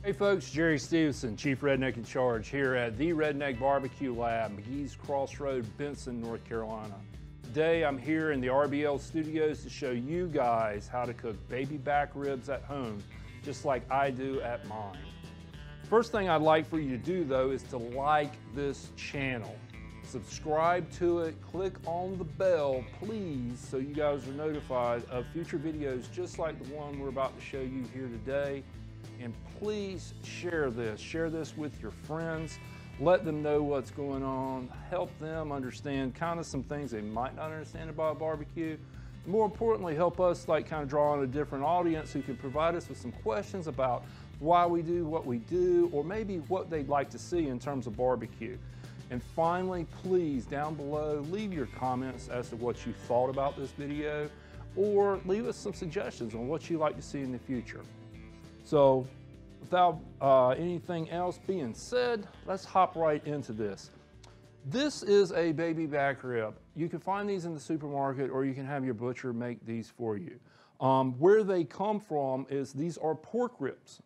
Hey folks, Jerry Stevenson, Chief Redneck in Charge here at the Redneck BBQ Lab, McGee's Crossroad, Benson, North Carolina. Today I'm here in the RBL Studios to show you guys how to cook baby back ribs at home, just like I do at mine. First thing I'd like for you to do though is to like this channel. Subscribe to it, click on the bell, please, so you guys are notified of future videos just like the one we're about to show you here today. And please share this with your friends. Let them know what's going on. Help them understand kind of some things they might not understand about barbecue. More importantly, help us kind of draw on a different audience who can provide us with some questions about why we do what we do, or maybe what they'd like to see in terms of barbecue. And finally, please, down below, leave your comments as to what you thought about this video, or leave us some suggestions on what you'd like to see in the future. So without anything else being said, let's hop right into this. This is a baby back rib. You can find these in the supermarket, or you can have your butcher make these for you. Where they come from is these are pork ribs.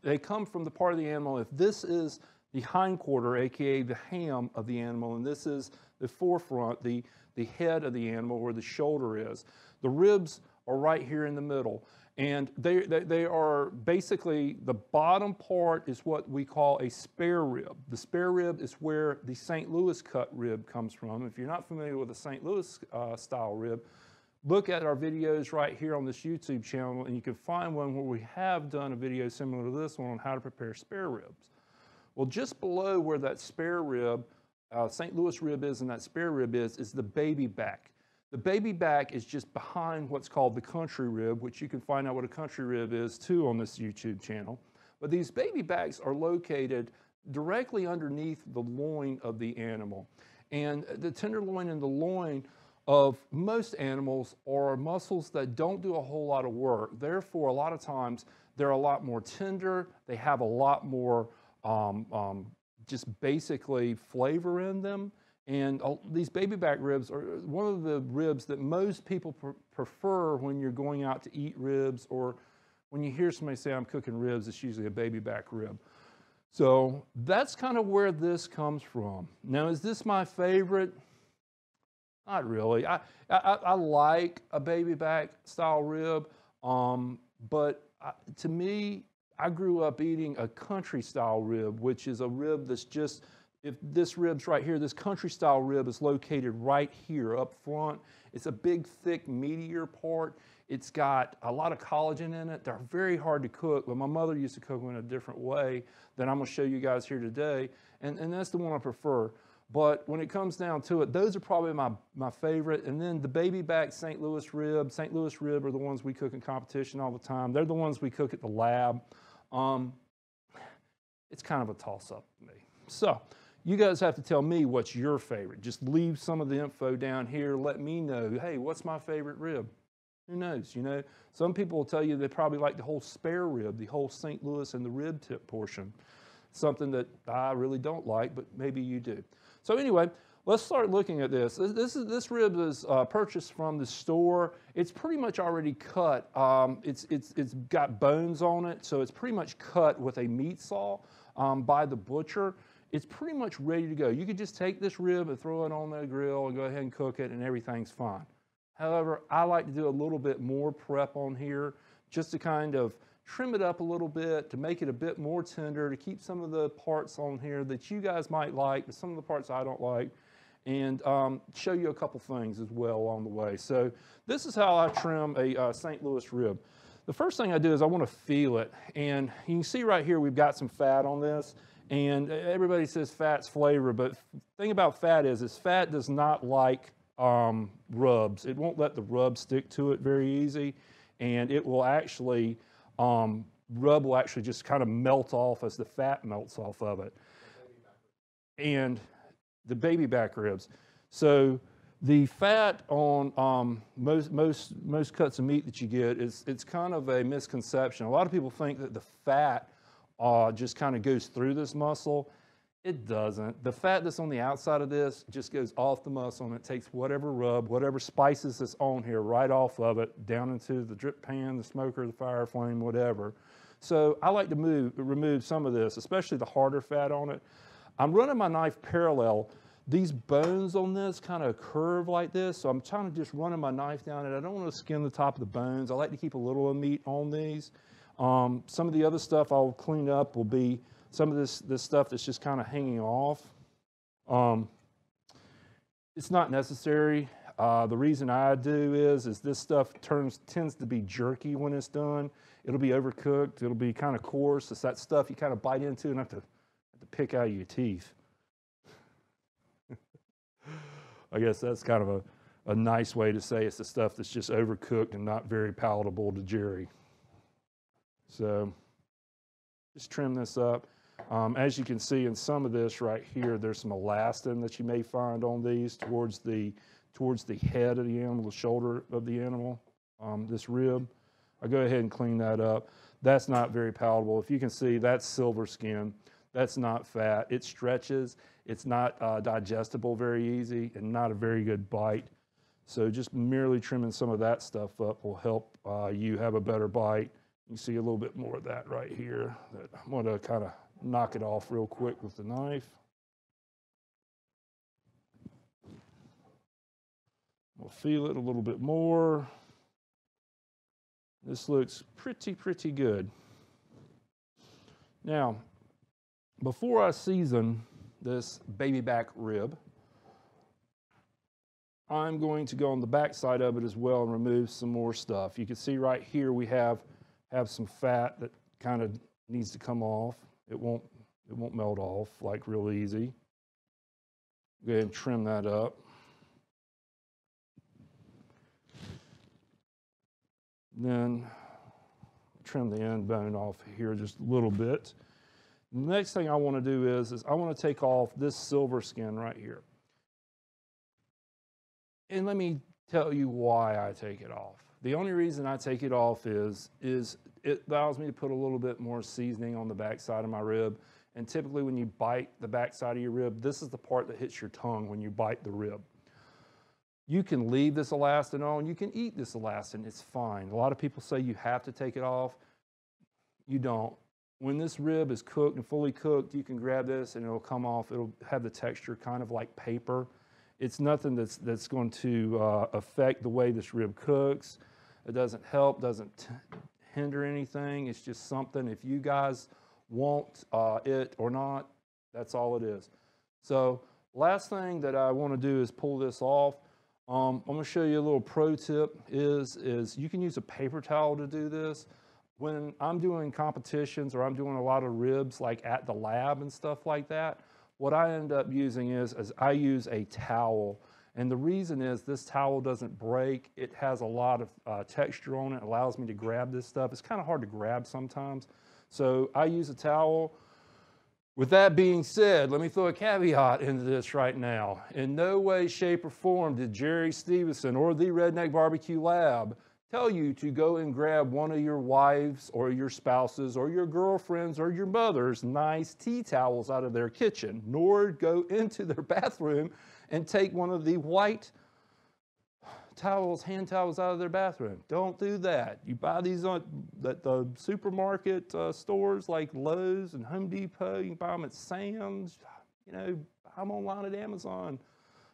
They come from the part of the animal. If this is the hindquarter, aka the ham of the animal, and this is the forefront, the head of the animal, where the shoulder is, the ribs are right here in the middle. And they are basically, the bottom part is what we call a spare rib. The spare rib is where the St. Louis cut rib comes from. If you're not familiar with a St. Louis style rib, look at our videos right here on this YouTube channel, and you can find one where we have done a video similar to this one on how to prepare spare ribs. Well, just below where that spare rib, St. Louis rib is, and that spare rib is the baby back. The baby back is just behind what's called the country rib, which you can find out what a country rib is too on this YouTube channel. But these baby backs are located directly underneath the loin of the animal. And the tenderloin and the loin of most animals are muscles that don't do a whole lot of work. Therefore, a lot of times they're a lot more tender. They have a lot more just basically flavor in them. And these baby back ribs are one of the ribs that most people prefer when you're going out to eat ribs, or when you hear somebody say, I'm cooking ribs, it's usually a baby back rib. So that's kind of where this comes from. Now, is this my favorite? Not really. I like a baby back style rib, but to me, I grew up eating a country style rib, which is a rib that's just, if this rib's right here, this country style rib is located right here up front. It's a big, thick, meatier part. It's got a lot of collagen in it. They're very hard to cook, but my mother used to cook them in a different way that I'm gonna show you guys here today. And that's the one I prefer. But when it comes down to it, those are probably my favorite. And then the baby back St. Louis rib are the ones we cook in competition all the time. They're the ones we cook at the lab. It's kind of a toss-up to me. So, you guys have to tell me what's your favorite. Just leave some of the info down here. Let me know, hey, what's my favorite rib? Who knows, you know? Some people will tell you they probably like the whole spare rib, the whole St. Louis and the rib tip portion. Something that I really don't like, but maybe you do. So anyway, let's start looking at this. This rib is purchased from the store. It's pretty much already cut. It's got bones on it, so it's pretty much cut with a meat saw by the butcher. It's pretty much ready to go. You could just take this rib and throw it on the grill and go ahead and cook it, and everything's fine. However, I like to do a little bit more prep on here just to kind of trim it up a little bit, to make it a bit more tender, to keep some of the parts on here that you guys might like, but some of the parts I don't like, and show you a couple things as well along the way. So this is how I trim a St. Louis rib. The first thing I do is I want to feel it, and you can see right here we've got some fat on this. And everybody says fat's flavor, but the thing about fat is fat does not like rubs. It won't let the rub stick to it very easy, and it will actually, rub will actually just kind of melt off as the fat melts off of it. And the baby back ribs. So the fat on most cuts of meat that you get it's kind of a misconception. A lot of people think that the fat just kind of goes through this muscle. It doesn't. The fat that's on the outside of this just goes off the muscle, and it takes whatever rub, whatever spices that's on here right off of it, down into the drip pan, the smoker, the fire flame, whatever. So I like to remove some of this, especially the harder fat on it. I'm running my knife parallel. These bones on this kind of curve like this, so I'm trying to just running my knife down it. I don't want to skin the top of the bones. I like to keep a little of meat on these. Some of the other stuff I'll clean up will be some of this stuff that's just kind of hanging off. It's not necessary. The reason I do is this stuff tends to be jerky when it's done. It'll be overcooked. It'll be kind of coarse. It's that stuff you kind of bite into and have to pick out of your teeth. I guess that's kind of a nice way to say it's the stuff that's just overcooked and not very palatable to Jerry. So just trim this up. As you can see in some of this right here, there's some elastin that you may find on these towards the head of the animal, the shoulder of the animal, this rib. I go ahead and clean that up. That's not very palatable. If you can see, that's silver skin. That's not fat. It stretches. It's not digestible very easy and not a very good bite. So just merely trimming some of that stuff up will help you have a better bite. You see a little bit more of that right here. I'm going to kind of knock it off real quick with the knife. We'll feel it a little bit more. This looks pretty good. Now, before I season this baby back rib, I'm going to go on the back side of it as well and remove some more stuff. You can see right here we have some fat that kind of needs to come off. It won't melt off like real easy. Go ahead and trim that up. Then trim the end bone off here just a little bit. The next thing I want to do is I want to take off this silver skin right here. And let me tell you why I take it off. The only reason I take it off is it allows me to put a little bit more seasoning on the back side of my rib. And typically when you bite the back side of your rib, this is the part that hits your tongue when you bite the rib. You can leave this elastin on. You can eat this elastin. It's fine. A lot of people say you have to take it off. You don't. When this rib is cooked and fully cooked, you can grab this and it'll come off. It'll have the texture kind of like paper. It's nothing that's going to affect the way this rib cooks. It doesn't help, doesn't hinder anything. It's just something, if you guys want it or not, that's all it is. So last thing that I want to do is pull this off. I'm going to show you a little pro tip is you can use a paper towel to do this. When I'm doing competitions or I'm doing a lot of ribs like at the lab and stuff like that, what I end up using is I use a towel. And the reason is this towel doesn't break. It has a lot of texture on it. It allows me to grab this stuff. It's kind of hard to grab sometimes. So I use a towel. With that being said, let me throw a caveat into this right now. In no way, shape, or form did Jerry Stevenson or the Redneck BBQ Lab tell you to go and grab one of your wives or your spouses or your girlfriends or your mother's nice tea towels out of their kitchen, nor go into their bathroom and take one of the white towels, hand towels out of their bathroom. Don't do that. You buy these at the supermarket stores like Lowe's and Home Depot. You can buy them at Sam's. You know, buy them online at Amazon.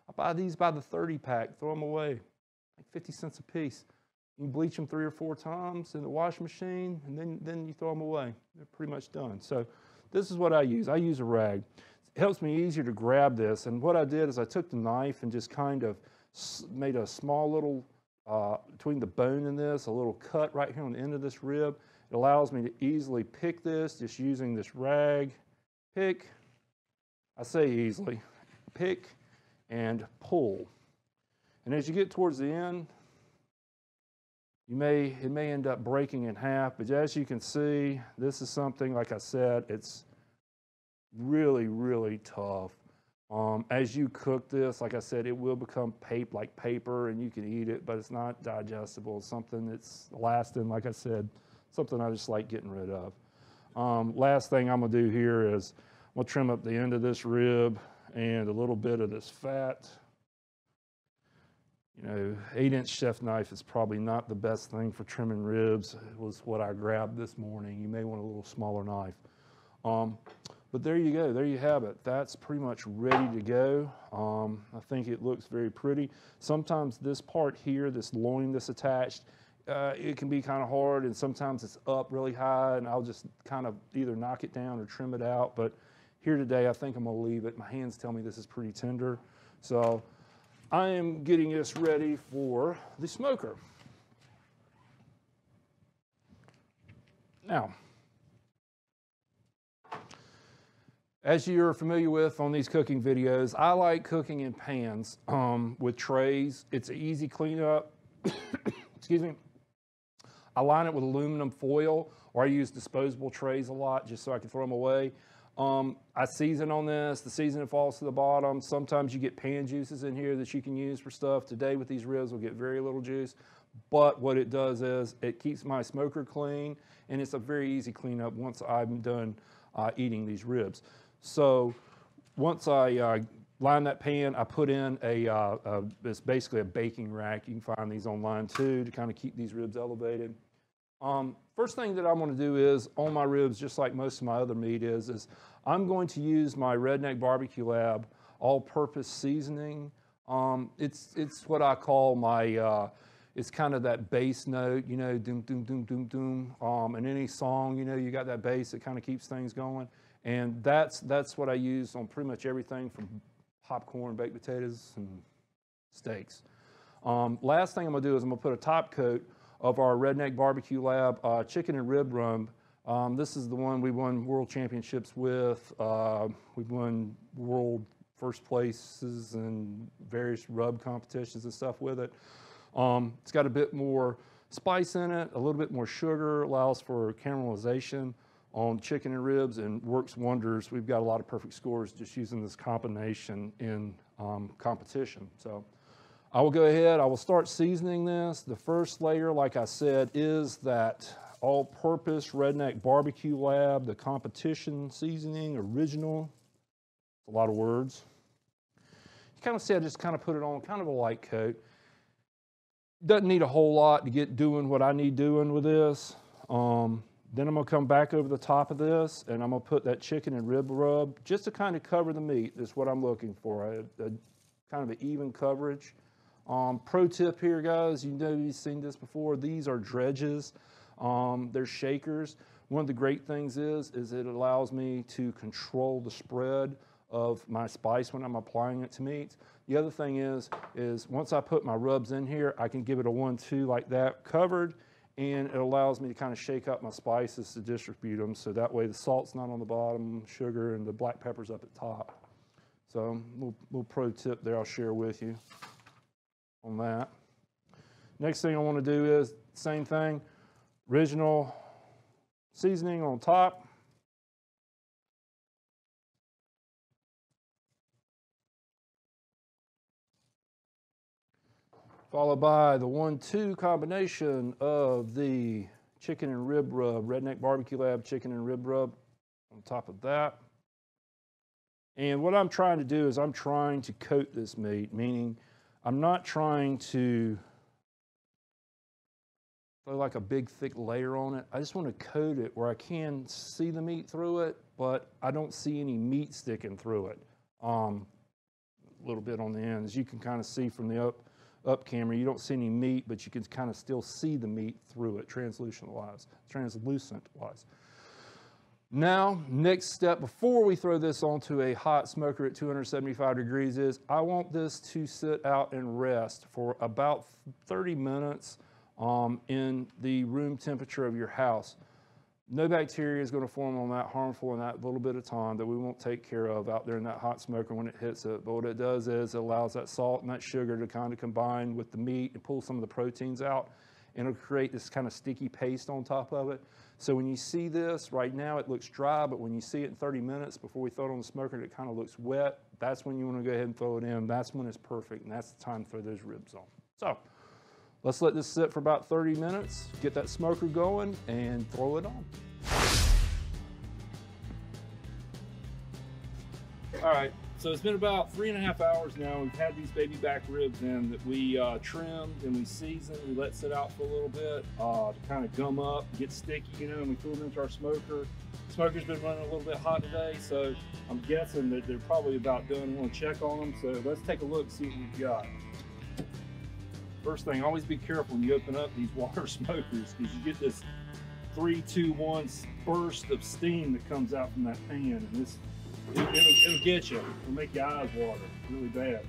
I buy these by the 30 pack, throw them away, like 50 cents a piece. You can bleach them 3 or 4 times in the washing machine, and then you throw them away. They're pretty much done. So this is what I use. I use a rag. It helps me easier to grab this. And what I did is I took the knife and just kind of made a small little, between the bone and this, a little cut right here on the end of this rib. It allows me to easily pick this just using this rag. Pick, I say easily, pick and pull. And as you get towards the end, it may end up breaking in half, but as you can see, this is something, like I said, it's really, really tough. As you cook this, like I said, it will become like paper and you can eat it, but it's not digestible. It's something that's lasting, like I said, something I just like getting rid of. Last thing I'm gonna do here is I'm gonna trim up the end of this rib and a little bit of this fat. You know, 8-inch chef knife is probably not the best thing for trimming ribs. It was what I grabbed this morning. You may want a little smaller knife. But there you go, there you have it. That's pretty much ready to go. I think it looks very pretty. Sometimes this part here, this loin that's attached, it can be kind of hard, and sometimes it's up really high, and I'll just kind of either knock it down or trim it out. But here today, I think I'm gonna leave it. My hands tell me this is pretty tender. So I am getting this ready for the smoker. Now, as you're familiar with on these cooking videos, I like cooking in pans with trays. It's an easy cleanup. Excuse me. I line it with aluminum foil, or I use disposable trays a lot just so I can throw them away. I season on this. The seasoning falls to the bottom. Sometimes you get pan juices in here that you can use for stuff. Today with these ribs, we'll get very little juice. But what it does is it keeps my smoker clean, and it's a very easy cleanup once I'm done eating these ribs. So once I line that pan, I put in it's basically a baking rack. You can find these online too to kind of keep these ribs elevated. First thing that I'm going to do is, on my ribs, just like most of my other meat is I'm going to use my Redneck BBQ Lab all-purpose seasoning. It's what I call my, it's kind of that bass note, you know, doom, doom, doom, doom, doom. In any song, you know, you got that bass that kind of keeps things going. And that's what I use on pretty much everything from popcorn, baked potatoes, and steaks. Last thing I'm going to do is I'm going to put a top coat of our Redneck BBQ Lab chicken and rib rub. This is the one we won world championships with. We've won world first places and various rub competitions and stuff with it. It's got a bit more spice in it, a little bit more sugar, allows for caramelization on chicken and ribs, and works wonders. We've got a lot of perfect scores just using this combination in competition. So I will go ahead, I will start seasoning this. The first layer, like I said, is that all-purpose Redneck BBQ Lab, the competition seasoning, original. It's a lot of words. You kind of see I just kind of put it on kind of a light coat. Doesn't need a whole lot to get doing what I need doing with this. Then I'm gonna come back over the top of this, and I'm gonna put that chicken and rib rub just to kind of cover the meat. That's what I'm looking for, a kind of an even coverage. Pro tip here, guys, you know you've seen this before. These are dredges. They're shakers. One of the great things is it allows me to control the spread of my spice when I'm applying it to meats. The other thing is once I put my rubs in here, I can give it a 1-2 like that, covered, and it allows me to kind of shake up my spices to distribute them, so that way the salt's not on the bottom, sugar, and the black pepper's up at top. So little pro tip there I'll share with you on that. Next thing I want to do is same thing, original seasoning on top. Followed by the 1-2 combination of the chicken and rib rub, Redneck BBQ Lab chicken and rib rub on top of that. And what I'm trying to do is I'm trying to coat this meat, meaning I'm not trying to throw like a big thick layer on it. I just want to coat it where I can see the meat through it, but I don't see any meat sticking through it. A little bit on the ends. You can kind of see from the up camera, you don't see any meat, but you can kind of still see the meat through it, translucent-wise. Now, next step, before we throw this onto a hot smoker at 275 degrees is, I want this to sit out and rest for about 30 minutes in the room temperature of your house. No bacteria is going to form on that, harmful in that little bit of time that we won't take care of out there in that hot smoker when it hits it. But what it does is it allows that salt and that sugar to kind of combine with the meat and pull some of the proteins out, and it'll create this kind of sticky paste on top of it. So when you see this, right now it looks dry, but when you see it in 30 minutes before we throw it on the smoker and it kind of looks wet, that's when you want to go ahead and throw it in. That's when it's perfect, and that's the time to throw those ribs on. So let's let this sit for about 30 minutes, get that smoker going, and throw it on. All right, So it's been about 3.5 hours now. We've had these baby back ribs in that we trimmed and we seasoned. We let sit out for a little bit to kind of gum up, get sticky, you know, and we threw them into our smoker. The smoker's been running a little bit hot today, so I'm guessing that they're probably about done. We'll check on them. So let's take a look and see what we've got. First thing, always be careful when you open up these water smokers because you get this 3, 2, 1 burst of steam that comes out from that pan, and this it'll get you. It'll make your eyes water really bad.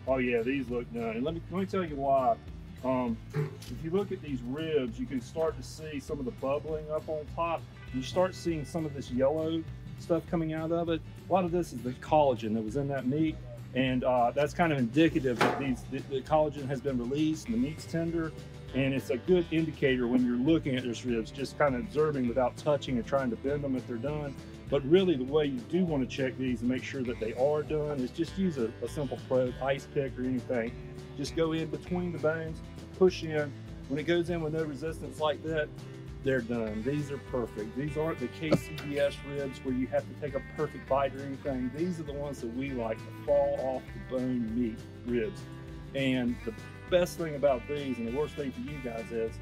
Oh yeah, these look done. And let me tell you why. If you look at these ribs, you can start to see some of the bubbling up on top. You start seeing some of this yellow stuff coming out of it. A lot of this is the collagen that was in that meat, and that's kind of indicative that the collagen has been released and the meat's tender. And it's a good indicator when you're looking at these ribs, just kind of observing without touching and trying to bend them if they're done. But really the way you do want to check these and make sure that they are done is just use a simple probe, ice pick or anything. Just go in between the bones, push in. When it goes in with no resistance like that, they're done. These are perfect. These aren't the KCBS ribs where you have to take a perfect bite or anything. These are the ones that we like, the fall off the bone meat ribs. And the best thing about these, and the worst thing for you guys, is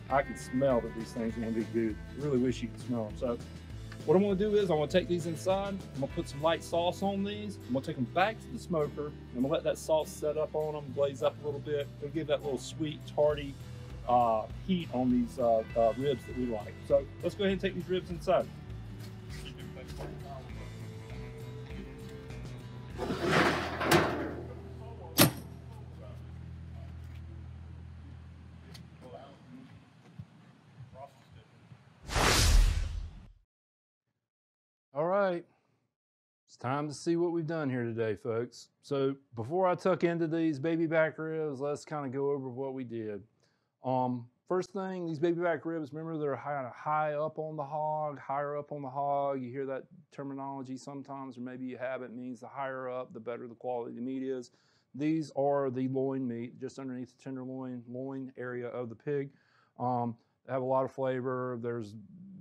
I can smell that these things are going to be good. I really wish you could smell them. So what I'm going to do is I'm going to take these inside. I'm going to put some light sauce on these. I'm going to take them back to the smoker. I'm going to let that sauce set up on them, blaze up a little bit. It'll give that little sweet, tarty heat on these ribs that we like. So let's go ahead and take these ribs inside. All right, it's time to see what we've done here today, folks. So before I tuck into these baby back ribs, let's kind of go over what we did. First thing, these baby back ribs, remember they're high up on the hog, higher up on the hog. You hear that terminology sometimes, or maybe you haven't. It means the higher up, the better the quality of the meat is. These are the loin meat, just underneath the loin area of the pig. They have a lot of flavor. There's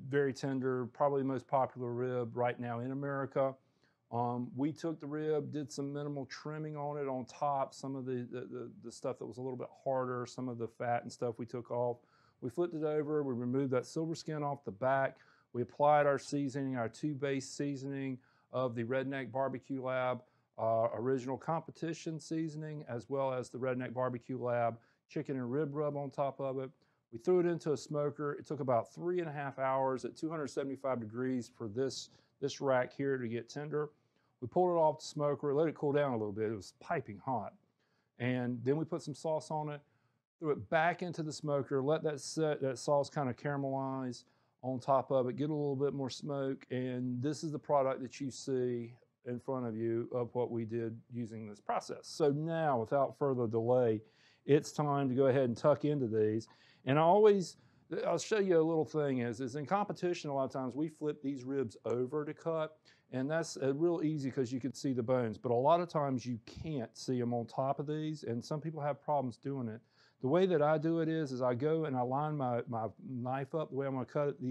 very tender, probably the most popular rib right now in America. We took the rib, did some minimal trimming on it on top, some of the stuff that was a little bit harder, some of the fat and stuff we took off. We flipped it over, we removed that silver skin off the back. We applied our seasoning, our 2-base seasoning of the Redneck BBQ Lab original competition seasoning, as well as the Redneck BBQ Lab chicken and rib rub on top of it. We threw it into a smoker. It took about 3.5 hours at 275 degrees for this rack here to get tender. We pulled it off the smoker, let it cool down a little bit. It was piping hot. And then we put some sauce on it, threw it back into the smoker, let that sauce kind of caramelize on top of it, get a little bit more smoke. And this is the product that you see in front of you of what we did using this process. So now, without further delay, it's time to go ahead and tuck into these. And I'll show you a little thing is in competition, a lot of times we flip these ribs over to cut, and that's real easy because you can see the bones, but a lot of times you can't see them on top of these, and some people have problems doing it. The way that I do it is I go and I line my knife up the way I'm gonna cut it.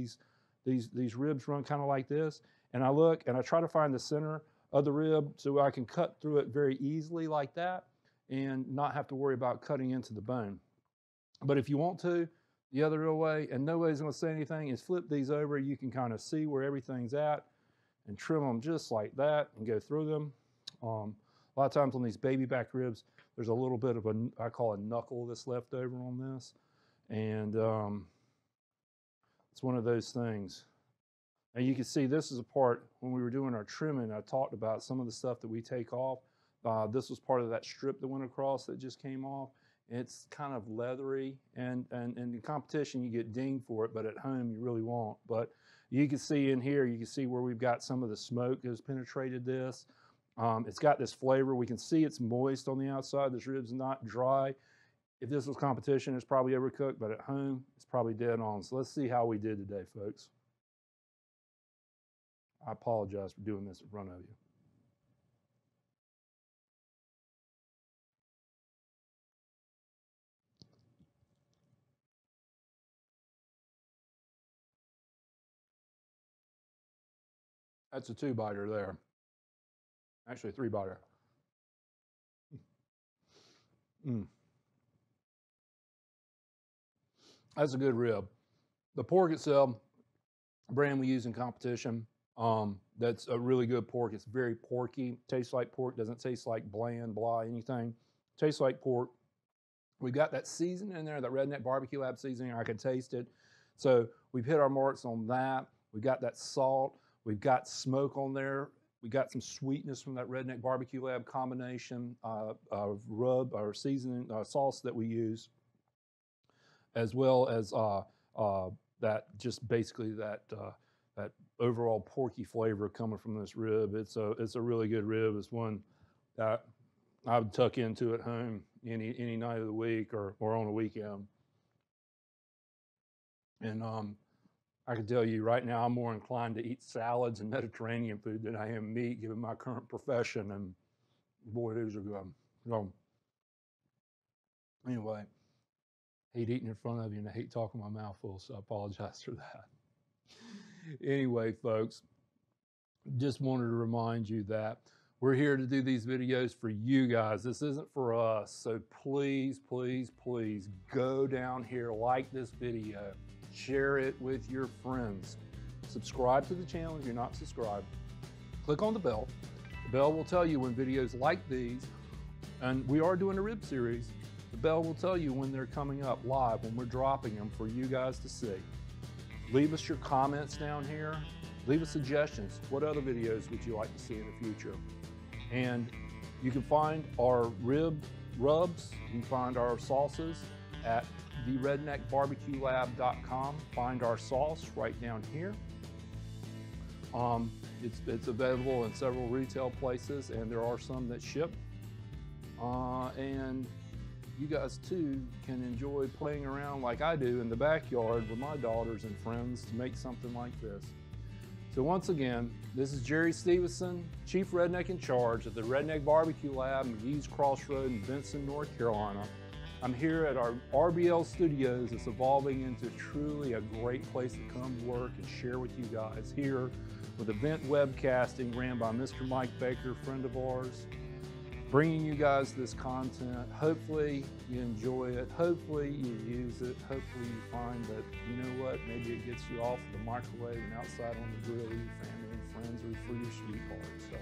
These ribs run kind of like this, and I look and I try to find the center of the rib so I can cut through it very easily like that and not have to worry about cutting into the bone. But if you want to, the other way, and nobody's going to say anything, is flip these over. You can kind of see where everything's at and trim them just like that and go through them. A lot of times on these baby back ribs, there's a little bit of I call a knuckle that's left over on this. And it's one of those things. And you can see this is a part, when we were doing our trimming, I talked about some of the stuff that we take off. This was part of that strip that went across that just came off. It's kind of leathery, and in competition you get dinged for it, but at home you really won't. But you can see in here, you can see where we've got some of the smoke that has penetrated this. It's got this flavor. We can see it's moist on the outside. This rib's not dry. If this was competition, it's probably overcooked, but at home, it's probably dead on. So let's see how we did today, folks. I apologize for doing this in front of you. That's a 2-biter there. Actually a 3-biter. That's a good rib. The pork itself, brand we use in competition, that's a really good pork. It's very porky, tastes like pork, doesn't taste like bland, blah, anything. Tastes like pork. We got that seasoning in there, that Redneck BBQ Lab seasoning, I can taste it. So we've hit our marks on that. We got that salt, we've got smoke on there. We got some sweetness from that Redneck BBQ Lab combination of rub or seasoning sauce that we use, as well as that just basically that overall porky flavor coming from this rib. It's a really good rib. It's one that I would tuck into at home any night of the week or on a weekend. And I can tell you right now, I'm more inclined to eat salads and Mediterranean food than I am meat, given my current profession. And boy, these are good. So anyway, hate eating in front of you and I hate talking my mouth full, so I apologize for that. Anyway, folks, just wanted to remind you that we're here to do these videos for you guys. This isn't for us. So please, please, please go down here, like this video, share it with your friends. Subscribe to the channel if you're not subscribed. Click on the bell. The bell will tell you when videos like these, and we are doing a rib series, the bell will tell you when they're coming up live, when we're dropping them for you guys to see. Leave us your comments down here. Leave us suggestions. What other videos would you like to see in the future? And you can find our rib rubs, you can find our sauces at theredneckbbqlab.com. Find our sauce right down here. It's available in several retail places, and there are some that ship. And you guys too can enjoy playing around like I do in the backyard with my daughters and friends to make something like this. So once again, this is Jerry Stevenson, Chief Redneck in Charge at the Redneck BBQ Lab, McGee's Crossroad in Benson, North Carolina. I'm here at our RBL Studios. It's evolving into truly a great place to come work and share with you guys here with event webcasting ran by Mr. Mike Baker, friend of ours, bringing you guys this content. Hopefully you enjoy it. Hopefully you use it. Hopefully you find that, you know what, maybe it gets you off the microwave and outside on the grill with your family and friends or for your sweetheart. So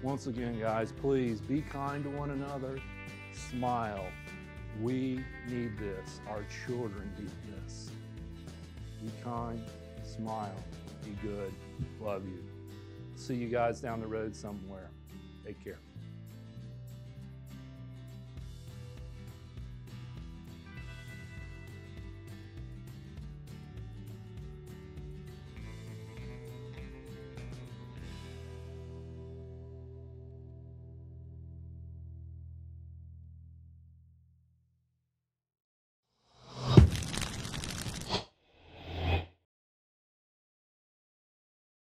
once again, guys, please be kind to one another. Smile. We need this. Our children need this. Be kind, smile, be good, love you. See you guys down the road somewhere. Take care.